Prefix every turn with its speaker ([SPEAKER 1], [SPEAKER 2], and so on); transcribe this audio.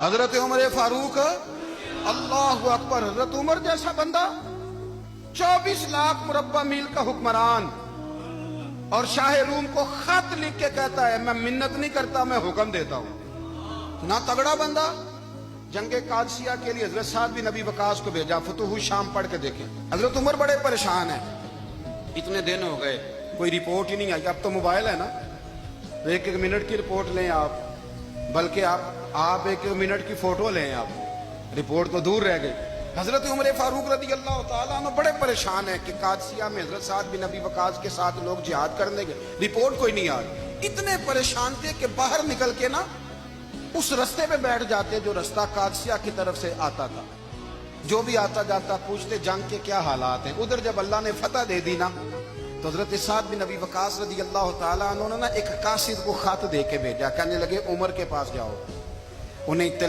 [SPEAKER 1] حضرت عمر فاروق اللہ اکبر، حضرت عمر جیسا بندہ 24 لاکھ مربع میل کا حکمران، اور شاہ روم کو خط لکھ کے کہتا ہے میں منت نہیں کرتا، میں حکم دیتا ہوں۔ نہ تگڑا بندہ جنگ قادسیہ کے لیے حضرت سعد بن ابی وقاص کو بھیجا، فتوح شام پڑھ کے دیکھیں۔ حضرت عمر بڑے پریشان ہیں، اتنے دن ہو گئے کوئی رپورٹ ہی نہیں آئی۔ اب تو موبائل ہے نا، ایک ایک منٹ کی رپورٹ لیں آپ، بلکہ آپ ایک ایک منٹ کی فوٹو لیں، آپ رپورٹ تو دور رہ گئی۔ حضرت عمر فاروق رضی اللہ تعالیٰ عنہ بڑے پریشان ہیں کہ قادسیہ میں حضرت سعد بن ابی وقاص کے ساتھ لوگ جہاد کرنے گئے، رپورٹ کوئی نہیں آ رہی۔ اتنے پریشان تھے کہ باہر نکل کے نا اس رستے پہ بیٹھ جاتے جو رستہ قادسیہ کی طرف سے آتا تھا، جو بھی آتا جاتا پوچھتے جنگ کے کیا حالات ہیں۔ ادھر جب اللہ نے فتح دے دی نا تو حضرت سعد بن ابی وقاص رضی اللہ تعالیٰ عنہ نے نا ایک قاصد کو خط دے کے بھیجا، کہنے لگے عمر کے پاس جاؤ، انہیں اطلاع